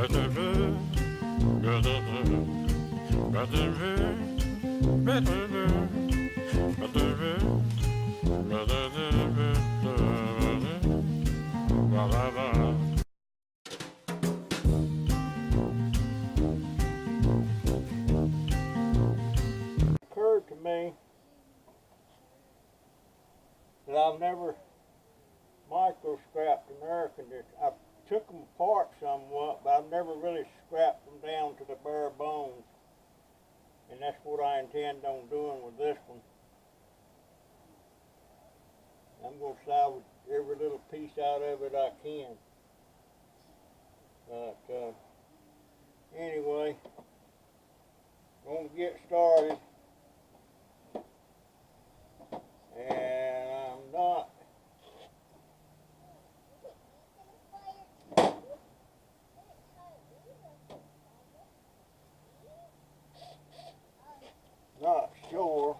Occurred to me that I've never micro scrapped an air conditioner. I took them apart somewhat, but I've never really scrapped them down to the bare bones. And that's what I intend on doing with this one. I'm going to salvage every little piece out of it I can. But anyway, going to get started. And I'm not sure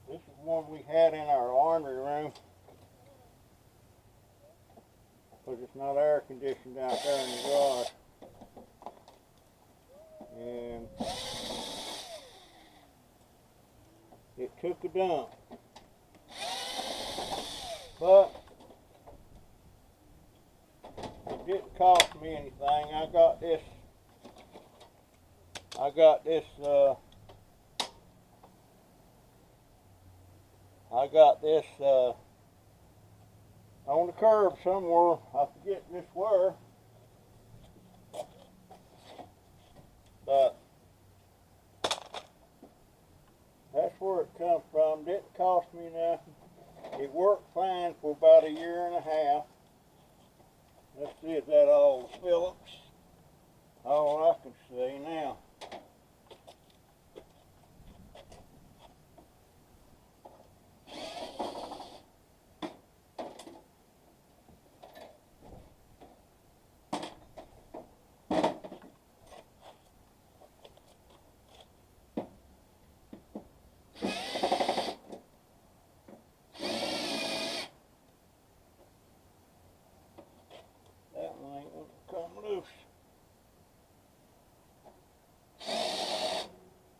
this is one we had in our laundry room, because it's not air conditioned out there in the garage. And it took a dump. But it didn't cost me anything. I got this on the curb somewhere. I forget just where. But that's where it comes from. Didn't cost me nothing. It worked fine for about a year and a half. Let's see if that all Phillips. All I can see now.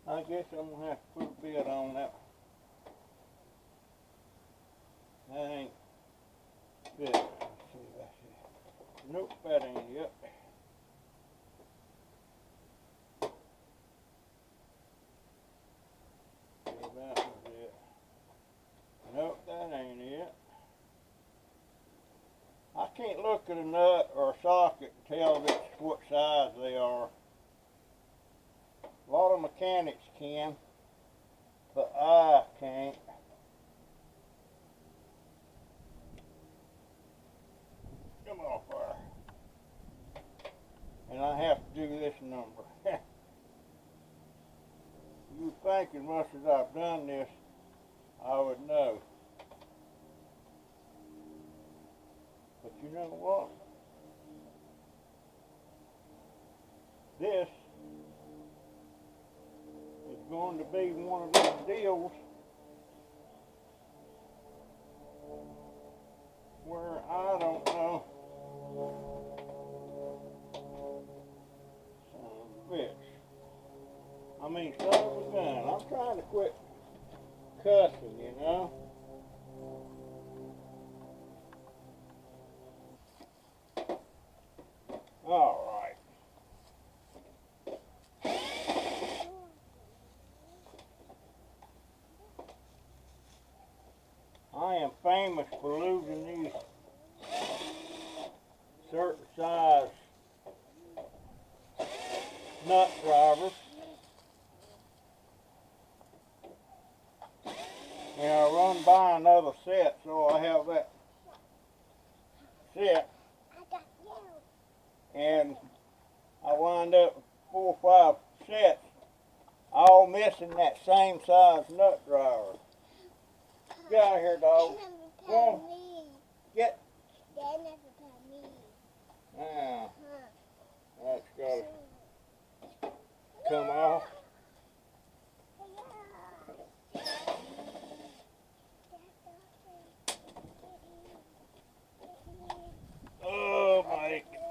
I guess I'm going to have to put a bit on that. That ain't good. Let's see if I see. Nope, that ain't it. See, that was it. Nope, that ain't it. I can't look at a nut or a socket and tell what size they are. A lot of mechanics can, but I can't. Come on, fire. And I have to do this number. You would think as much as I've done this, I would know. But you know what? This is going to be one of those deals where I don't know. Son of a bitch. I mean, son of a gun. I'm trying to quit cussing, you know. All right. I am famous for losing these certain size nut drivers. And I run by another set, so I have that set. And I wound up with 4 or 5 sets, all missing that same size nut driver. Get out of here, dog. Come on. Get. Now, that's got to come off. Oh, my God.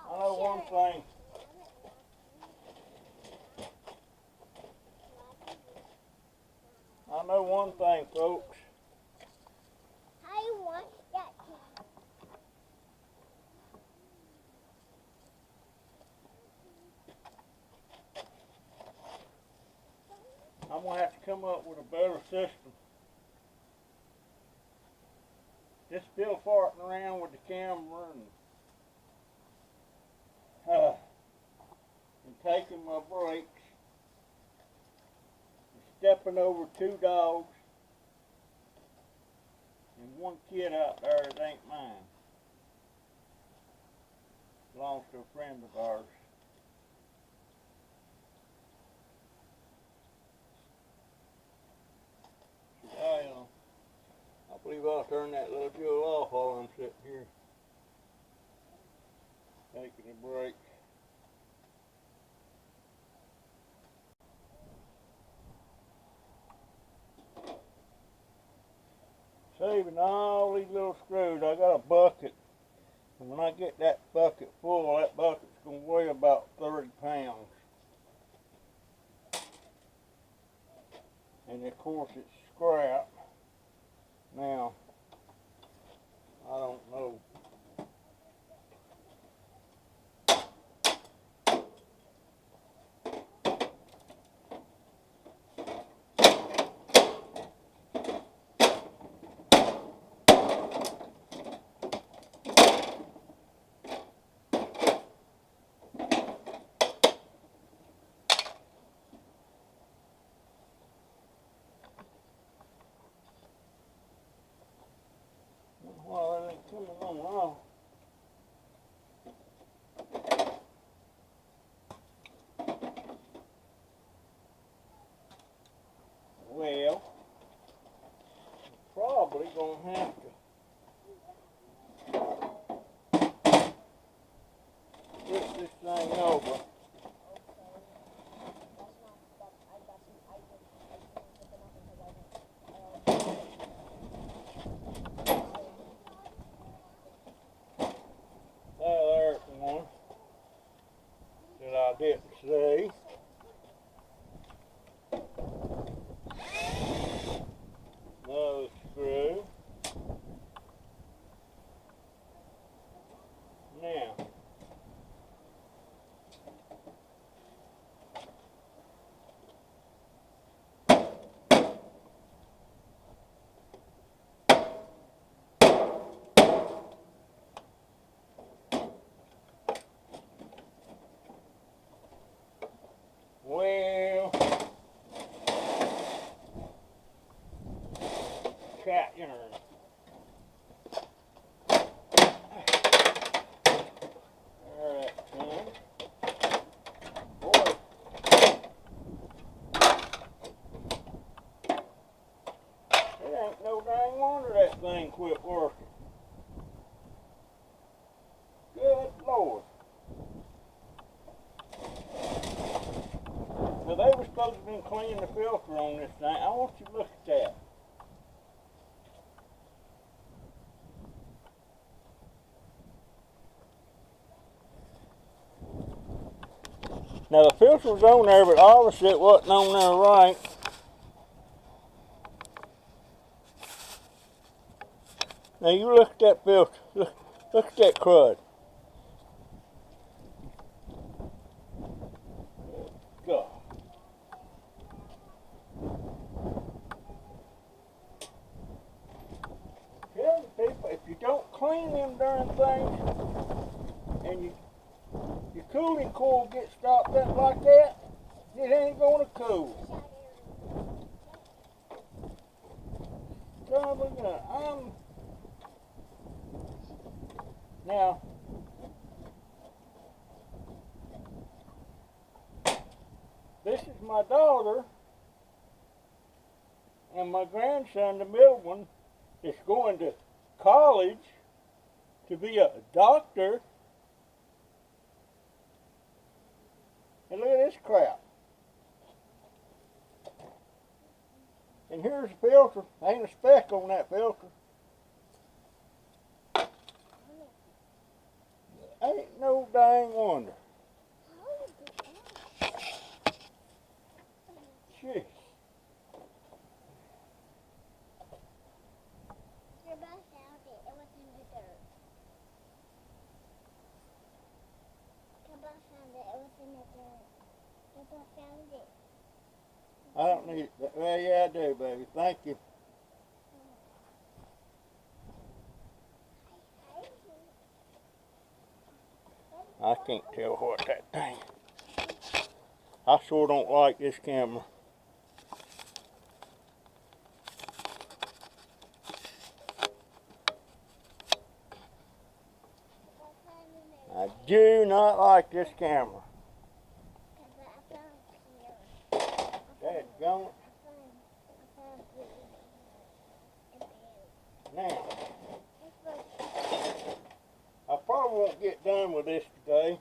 I know one thing. I know one thing, folks. I'm going to have to come up with a better system. Just still farting around with the camera and taking my breaks, and stepping over 2 dogs and 1 kid out there that ain't mine. Belongs to a friend of ours. I believe I'll turn that little Joe off while I'm sitting here taking a break. Saving all these little screws. I got a bucket, and when I get that bucket full, that bucket's going to weigh about 30 pounds. And of course it's scrap. Now, I don't know. Well, it ain't coming on now. Well, probably gonna have to flip this thing over. There's one that I didn't see. Another screw. Now, well, cat yarn. There that comes. Boy. It ain't no dang wonder that thing quit working. Good Lord. Now they were supposed to be cleaning the filter on this thing. I want you to look at that. Now the filter was on there, but obviously it wasn't on there right. Now you look at that filter. Look at that crud. God. Tell the people, if you don't clean them things, and your cooling coil gets stopped up like that, it ain't gonna cool. Now, this is my daughter, and my grandson, the middle one, is going to college to be a doctor. And look at this crap. And here's the filter. Ain't a speck on that filter. Ain't no dang wonder. Jeez. Your bus found it. It was in the dirt. Your bus found it. It was in the dirt. Your bus found it. I don't need it. Well, yeah, I do, baby. Thank you. I can't tell what that thing. I sure don't like this camera. I do not like this camera. Dadgummit. Now, I probably won't get done with this today.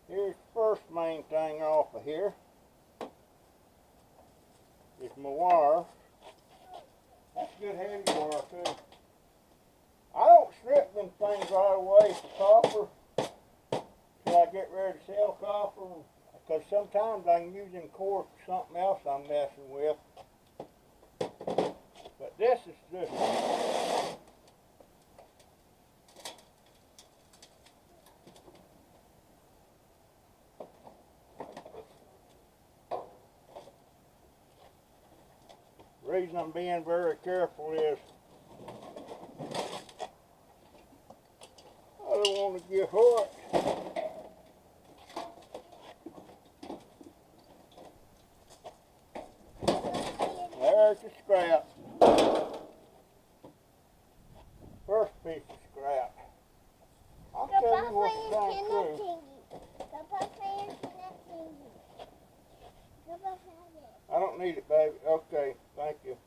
Here's the first main thing off of here. Is my wire. That's good heavy wire too. I don't strip them things right away for copper till I get ready to sell copper, because sometimes I can use them cores for something else I'm messing with. But this is just the reason I'm being very careful is I don't want to get hurt. There's the scrap. First piece of scrap. I'll tell you what's going through. I don't need it, baby. Okay, thank you.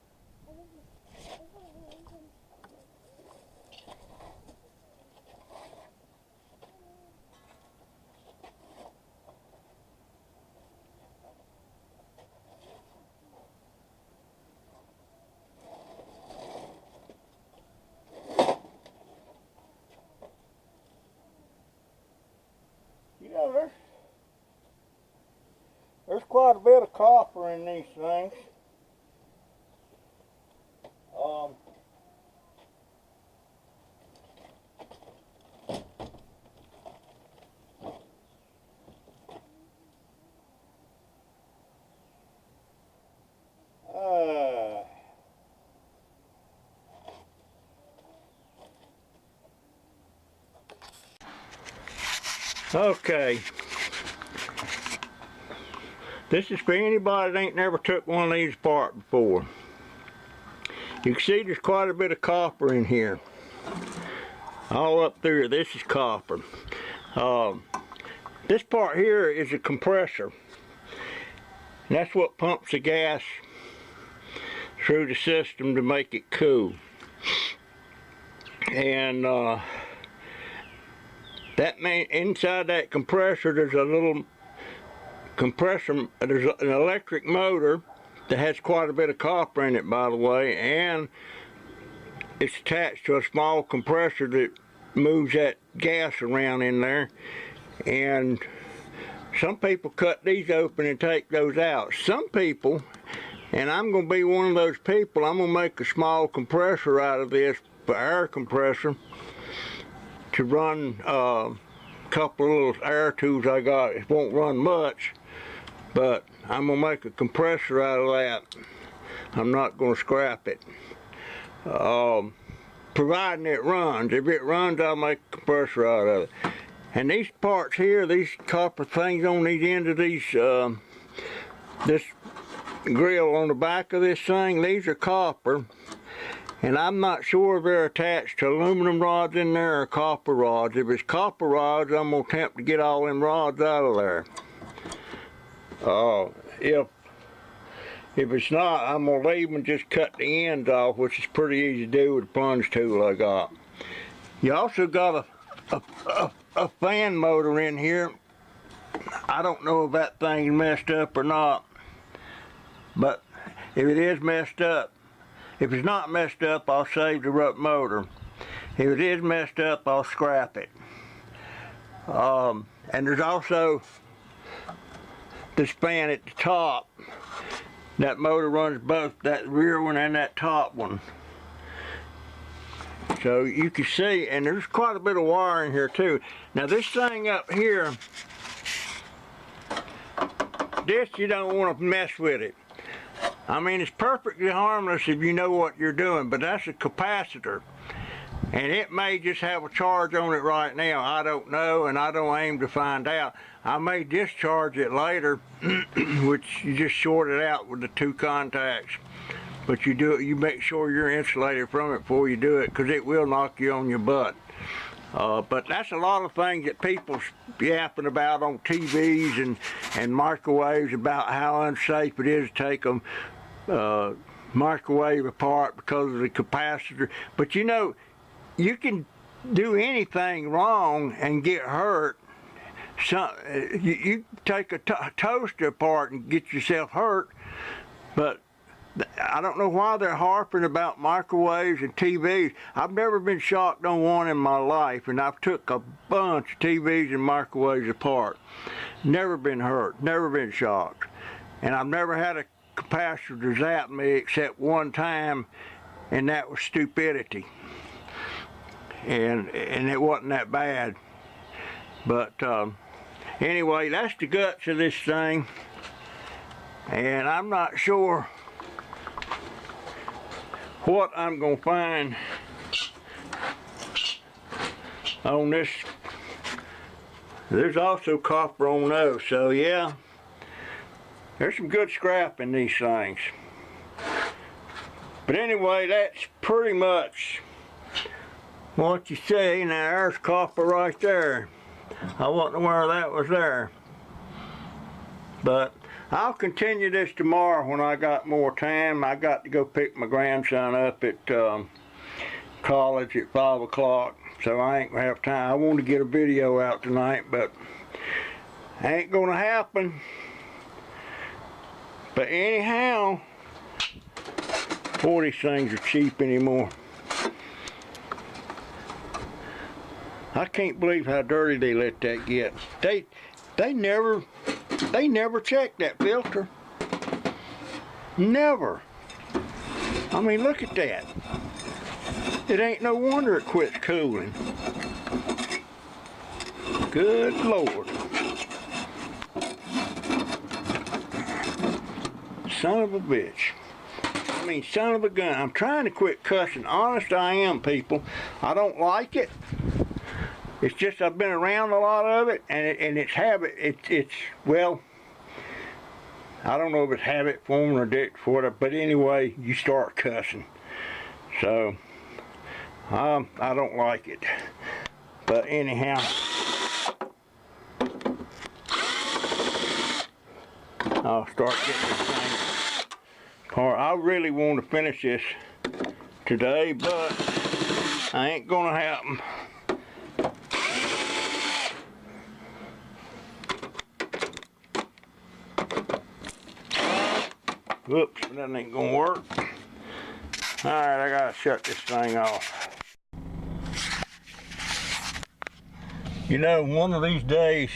You know, there's quite a bit of copper in these things. Okay. This is for anybody that ain't never took one of these apart before. You can see there's quite a bit of copper in here. All up through, this is copper. This part here is a compressor. And that's what pumps the gas through the system to make it cool. And inside that compressor there's a little compressor, there's an electric motor that has quite a bit of copper in it, by the way, and it's attached to a small compressor that moves that gas around in there. And some people cut these open and take those out. Some people, and I'm going to be one of those people, I'm going to make a small compressor out of this, for air compressor, to run a couple of little air tubes I got. It won't run much, but I'm going to make a compressor out of that. I'm not going to scrap it. providing it runs. If it runs, I'll make a compressor out of it. And these parts here, these copper things on these ends of these, this grill on the back of this thing, these are copper. And I'm not sure if they're attached to aluminum rods in there or copper rods. If it's copper rods, I'm going to attempt to get all them rods out of there. If it's not, I'm going to leave and just cut the ends off, which is pretty easy to do with the plunge tool I got. You also got a fan motor in here. I don't know if that thing's messed up or not, but if it is messed up, if it's not messed up, I'll save the rough motor. If it is messed up, I'll scrap it. And there's also this fan at the top. That motor runs both that rear one and that top one. So you can see, and there's quite a bit of wire in here too. Now this thing up here, this you don't want to mess with it. I mean, it's perfectly harmless if you know what you're doing, but that's a capacitor. And it may just have a charge on it right now. I don't know, and I don't aim to find out. I may discharge it later, which you just short it out with the two contacts. But you make sure you're insulated from it before you do it, because it will knock you on your butt. But that's a lot of things that people yapping about on TVs and microwaves about how unsafe it is to take them microwave apart because of the capacitor. But you know, you can do anything wrong and get hurt. You take a toaster apart and get yourself hurt, but I don't know why they're harping about microwaves and TVs. I've never been shocked on one in my life, and I've took a bunch of TVs and microwaves apart. Never been hurt, never been shocked. And I've never had a capacitor zap me except one time, and that was stupidity. And it wasn't that bad. But anyway, that's the guts of this thing. And I'm not sure what I'm going to find on this. There's also copper on those, so yeah, there's some good scrap in these things. But anyway, that's pretty much what you see. Now there's copper right there. I wasn't aware that was there. But I'll continue this tomorrow when I got more time. I got to go pick my grandson up at college at 5 o'clock, so I ain't gonna have time. I want to get a video out tonight, but ain't gonna happen. But anyhow, boy, these things are cheap anymore. I can't believe how dirty they let that get. They never check that filter. Never. I mean, look at that. It ain't no wonder it quits cooling. Good Lord. Son of a bitch. I mean, son of a gun. I'm trying to quit cussing. Honest I am, people. I don't like it. It's just I've been around a lot of it, and it's habit. It's well, I don't know if it's habit forming or dick for it, but anyway, you start cussing. So I don't like it. But anyhow, I'll start getting this thing apart. I really want to finish this today, but I ain't gonna happen. Whoops, that ain't gonna work. Alright, I gotta shut this thing off. You know, one of these days,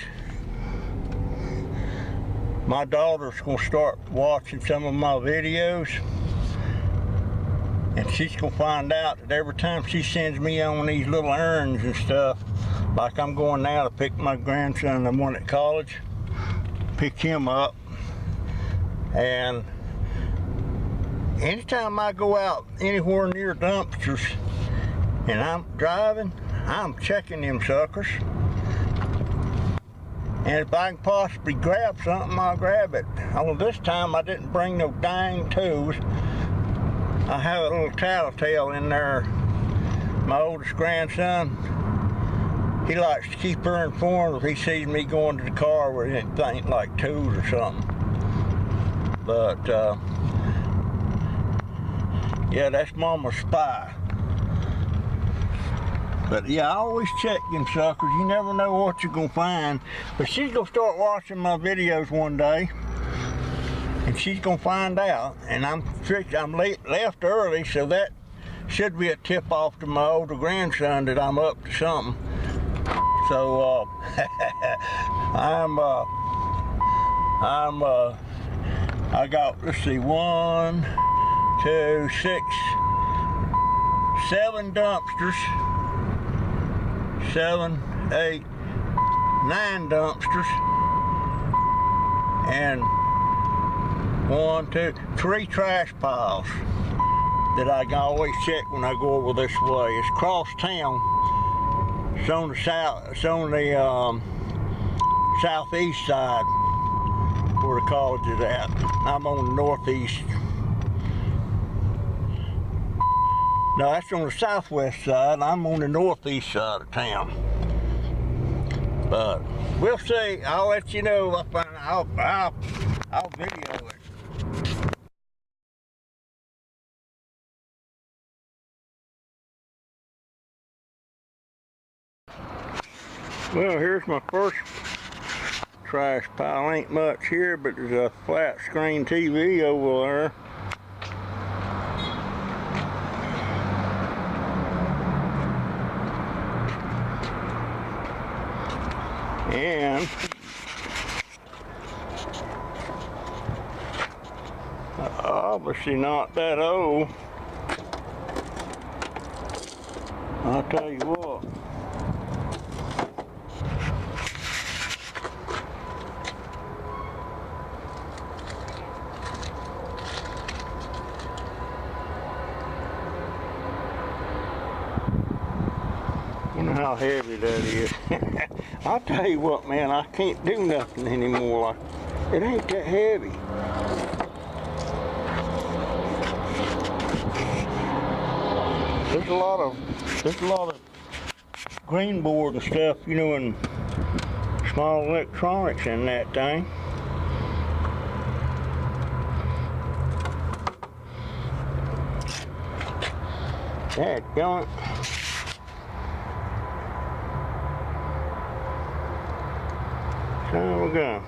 my daughter's gonna start watching some of my videos, and she's gonna find out that every time she sends me on these little errands and stuff, like I'm going now to pick my grandson, the one at college, pick him up, and anytime I go out anywhere near dumpsters and I'm driving, I'm checking them suckers. And if I can possibly grab something, I'll grab it. Only this time I didn't bring no dang tools. I have a little tattletale in there. My oldest grandson, he likes to keep her informed if he sees me going to the car with anything like tools or something. But, yeah, that's Mama's spy. But yeah, I always check them suckers. You never know what you're gonna find. But she's gonna start watching my videos one day, and she's gonna find out. And I'm left early, so that should be a tip off to my older grandson that I'm up to something. So I got, let's see, 1, 2, 6, 7 dumpsters. 7, 8, 9 dumpsters, and 1, 2, 3 trash piles that I can always check when I go over this way. It's across town. It's on the southeast side where the college is at. I'm on the northeast. No, that's on the southwest side. I'm on the northeast side of town. But we'll see. I'll let you know if I'll video it. Well, here's my first trash pile. Ain't much here, but there's a flat screen TV over there. And obviously not that old. I'll tell you what. You know how heavy that is. I'll tell you what, man, I can't do nothing anymore. Like, it ain't that heavy. There's a lot of green board and stuff, you know, and small electronics in that thing. Dadgummit. There we go.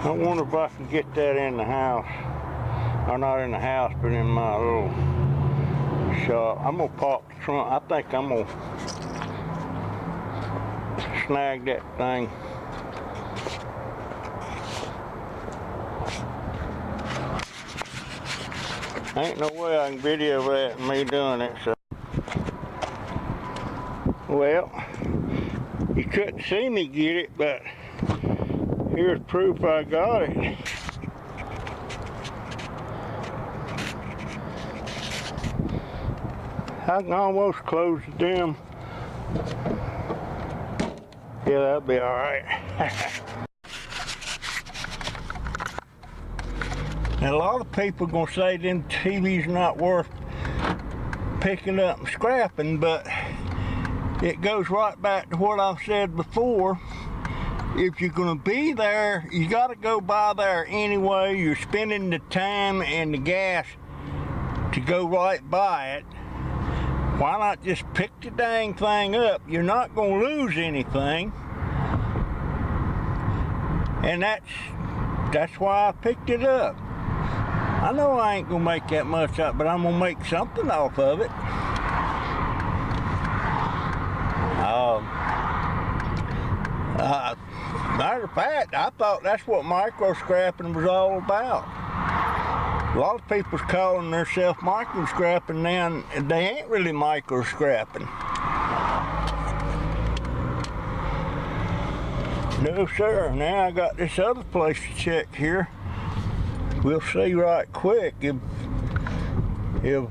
I wonder if I can get that in the house. Or not in the house, but in my little shop. I'm gonna pop the trunk. I think I'm gonna snag that thing. Ain't no way I can video that and me doing it, so. Well, you couldn't see me get it, but here's proof I got it. I can almost close the damn. Yeah, that'll be alright. And a lot of people are gonna say them TV's not worth picking up and scrapping, but it goes right back to what I've said before. If you're gonna be there, you gotta go by there anyway. You're spending the time and the gas to go right by it. Why not just pick the dang thing up? You're not gonna lose anything. And that's why I picked it up. I know I ain't gonna make that much up, but I'm gonna make something off of it. Matter of fact, I thought that's what micro scrapping was all about. A lot of people's calling themselves micro scrapping now, and they ain't really micro scrapping. No sir, now I got this other place to check here. We'll see right quick if there's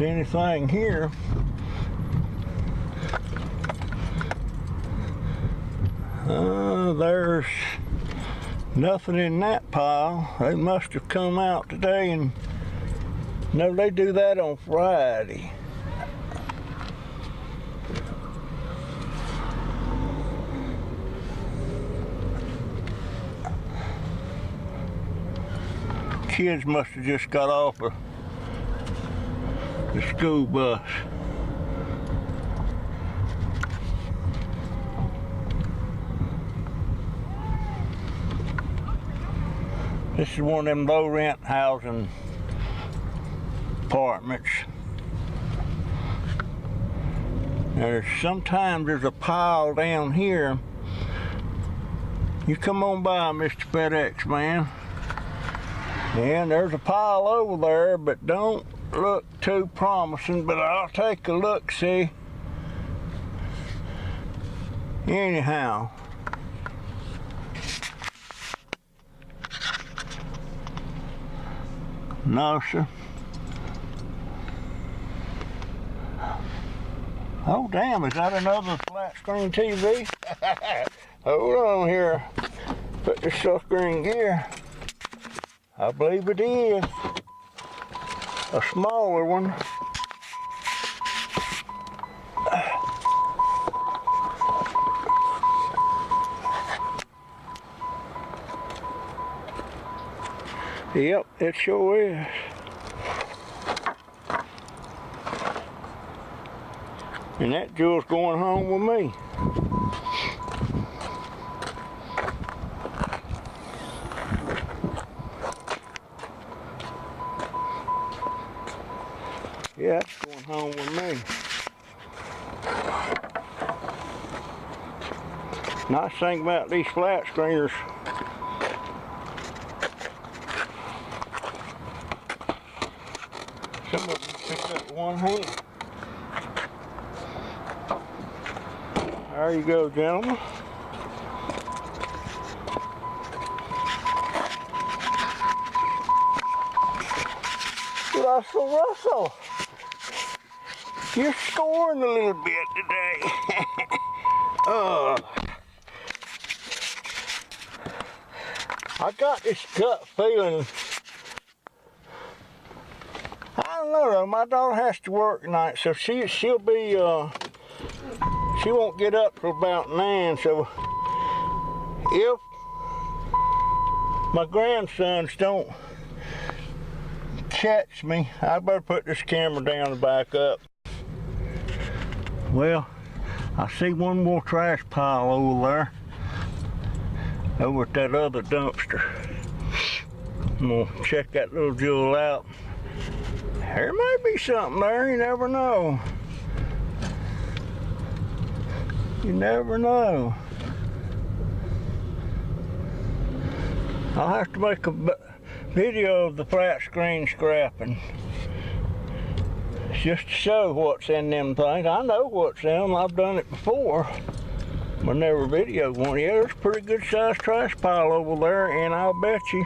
anything here. There's nothing in that pile. They must have come out today, and no, they do that on Friday. Kids must have just got off of the school bus. This is one of them low rent housing apartments. Sometimes there's a pile down here. You come on by, Mr. FedEx man. And there's a pile over there, but don't look too promising, but I'll take a look, see. Anyhow. No, sir. Oh, damn, is that another flat screen TV? Hold on here. Put this sucker in gear. I believe it is. A smaller one. Yep, it sure is. And that jewel's going home with me. Yeah, it's going home with me. Nice thing about these flat screeners, some of them pick up with one hand. There you go, gentlemen. Russell. You're scoring a little bit today. I got this gut feeling. I don't know though, my daughter has to work tonight, so she'll be, she won't get up till about 9, so if my grandsons don't catch me, I better put this camera down and back up. Well, I see one more trash pile over there, over at that other dumpster. I'm gonna check that little jewel out. There might be something there, you never know. You never know. I'll have to make a video of the flat screen scrapping, just to show what's in them things. I know what's in them, I've done it before, but never videoed one. Yeah, there's a pretty good sized trash pile over there, and I'll bet you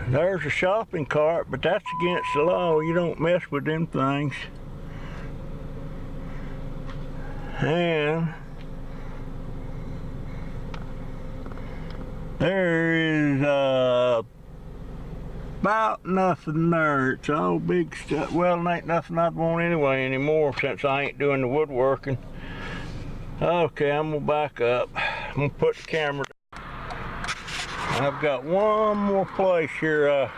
there's a shopping cart, but that's against the law. You don't mess with them things. And there is about nothing there. It's all big stuff. Well, it ain't nothing I'd want anyway anymore since I ain't doing the woodworking. Okay, I'm gonna back up. I'm gonna put the camera down. I've got one more place here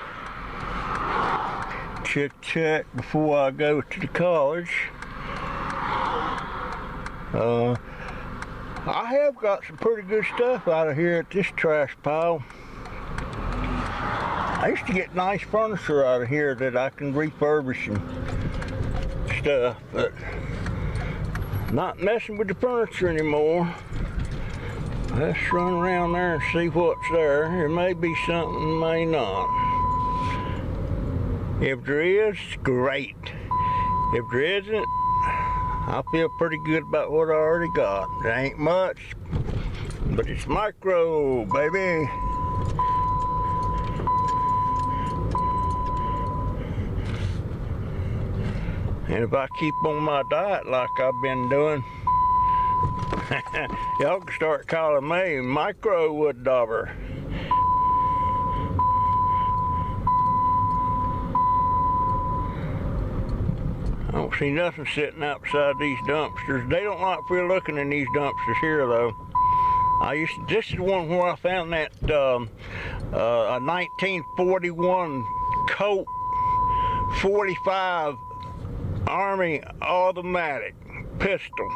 to check before I go to the college. I have got some pretty good stuff out of here at this trash pile. I used to get nice furniture out of here that I can refurbish and stuff, but not messing with the furniture anymore. Let's run around there and see what's there. There may be something, may not. If there is, great. If there isn't, I feel pretty good about what I already got. There ain't much, but it's micro, baby. And if I keep on my diet like I've been doing, y'all can start calling me Micro Wood Dauber. I don't see nothing sitting outside these dumpsters. They don't like me looking in these dumpsters here, though. This is one where I found that a 1941 Colt 45 Army automatic pistol.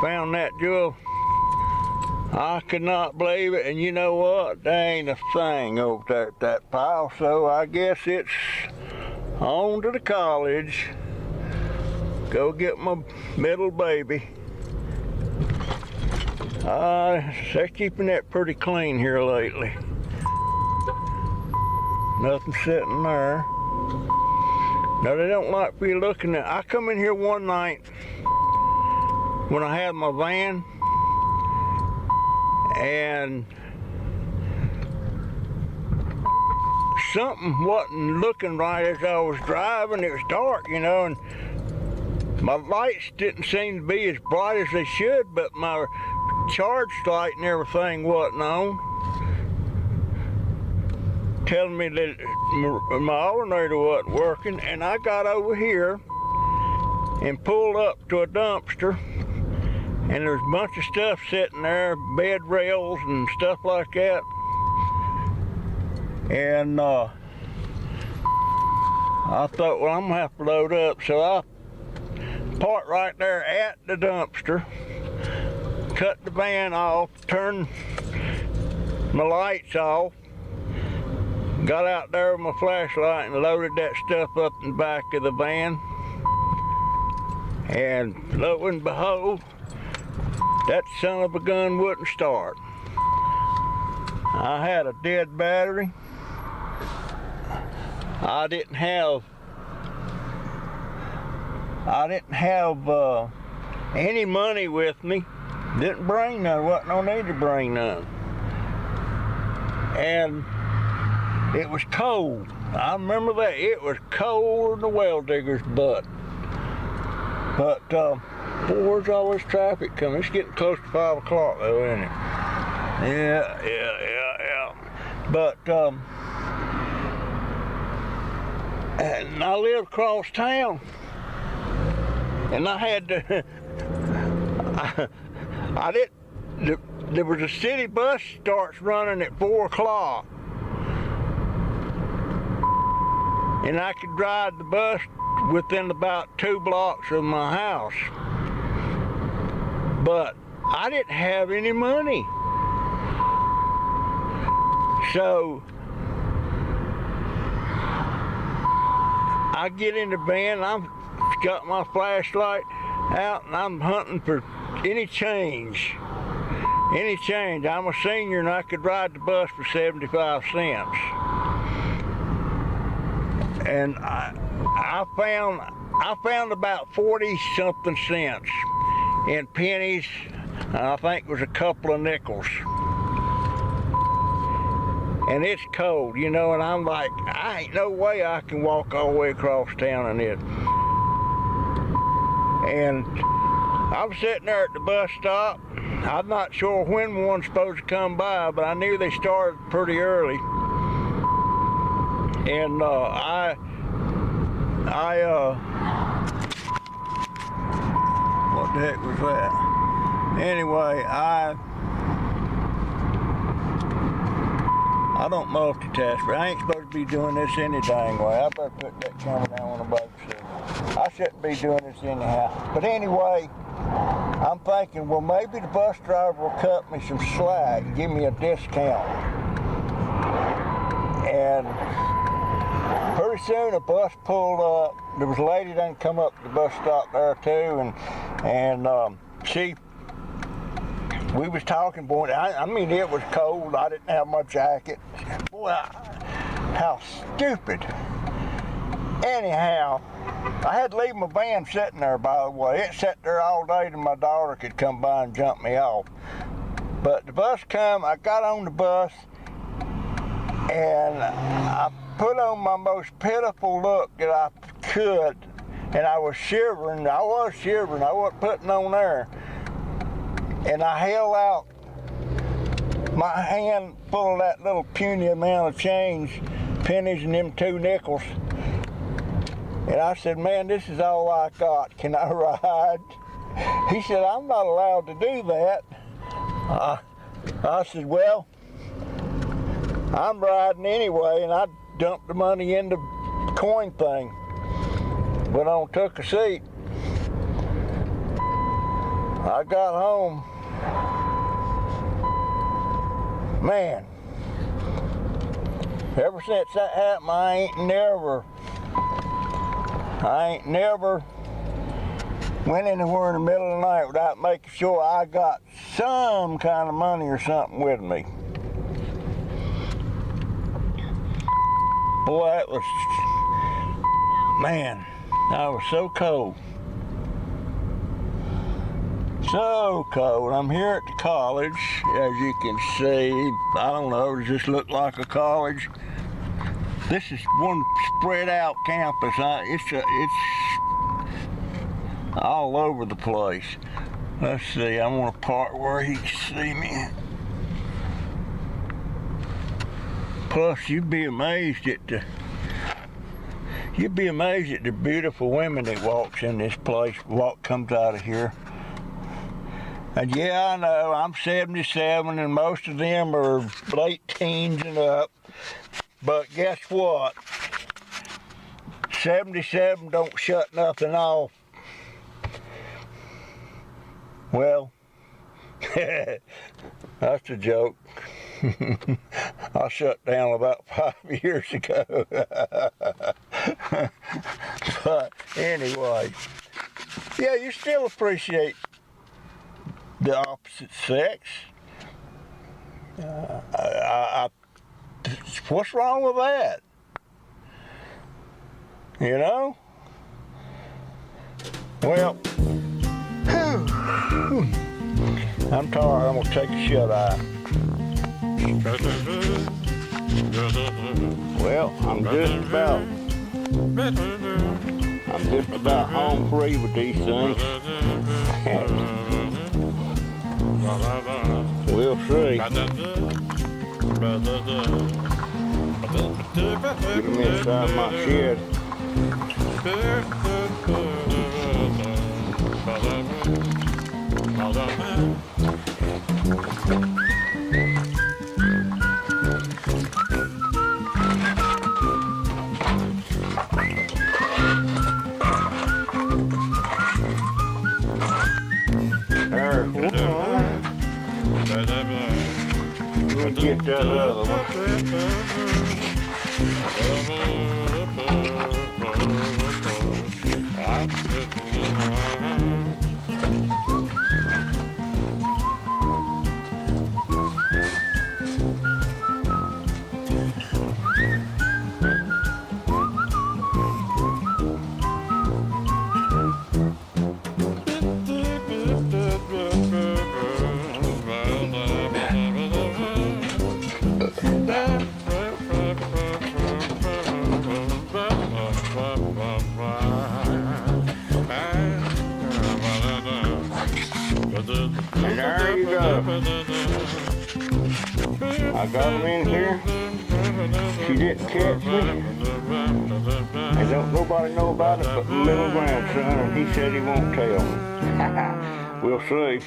Found that jewel. I could not believe it, and you know what? There ain't a thing over there at that pile, so I guess it's on to the college. Go get my middle baby. They're keeping that pretty clean here lately. Nothing sitting there. No, they don't like me looking at. I come in here one night when I had my van, and something wasn't looking right as I was driving. It was dark, you know, and my lights didn't seem to be as bright as they should, but my charge light and everything wasn't on, telling me that my alternator wasn't working. And I got over here and pulled up to a dumpster, and there's a bunch of stuff sitting there, bed rails and stuff like that. And I thought, well, I'm gonna have to load up. So I parked right there at the dumpster, cut the van off, turned my lights off, got out there with my flashlight and loaded that stuff up in the back of the van. And lo and behold, that son of a gun wouldn't start. I had a dead battery. I didn't have any money with me. Didn't bring none. Wasn't no need to bring none. And it was cold. I remember that. It was cold in the well digger's butt. But boy, there's always traffic coming. It's getting close to 5 o'clock though, isn't it? Yeah. But and I lived across town, and I had to. I didn't. There was a city bus starts running at 4 o'clock, and I could ride the bus within about 2 blocks of my house. But I didn't have any money. So I get in the van, I've got my flashlight out, and I'm hunting for any change. I'm a senior and I could ride the bus for 75 cents. And I found about 40 something cents in pennies, and I think it was a couple of nickels. And it's cold, you know, and I'm like, I ain't no way I can walk all the way across town in it. And I'm sitting there at the bus stop. I'm not sure when one's supposed to come by, but I knew they started pretty early. And what the heck was that? Anyway, I don't multitask, but I ain't supposed to be doing this any dang way. I better put that camera down on the boat soon. I shouldn't be doing this anyhow. But anyway, I'm thinking, well, maybe the bus driver will cut me some slack and give me a discount. And pretty soon a bus pulled up. There was a lady that come up to the bus stop there too, and she we was talking, boy. I mean, it was cold. I didn't have my jacket. Boy, how stupid. Anyhow, I had to leave my van sitting there, by the way. It sat there all day till my daughter could come by and jump me off. But the bus come, I got on the bus, and I put on my most pitiful look that I could, and I was shivering. I wasn't putting on air. And I held out my hand full of that little puny amount of change, pennies and them 2 nickels. And I said, man, this is all I got. Can I ride? He said, I'm not allowed to do that. I said, well, I'm riding anyway, and I dumped the money in the coin thing. Went on, took a seat. I got home. Man, ever since that happened, I ain't never went anywhere in the middle of the night without making sure I got some kind of money or something with me. Boy, that was, man, I was so cold. So cold. I'm here at the college, as you can see. I don't know, does this look like a college? This is one spread out campus. It's all over the place. Let's see, I want to park where he can see me. Plus, you'd be amazed at the beautiful women that walks in this place, comes out of here. And yeah, I know, I'm 77 and most of them are late teens and up. But guess what? 77 don't shut nothing off. Well, that's a joke. I shut down about 5 years ago. But anyway, yeah, you still appreciate the opposite sex. What's wrong with that? You know? Well, I'm tired. I'm gonna take a shut eye. Well, I'm just about home free with these things. We'll see. Give me inside my shed. We'll get that other one. And there you go. I got him in here. She didn't catch me. And don't nobody know about it but my little grandson, and he said he won't tell me. We'll see.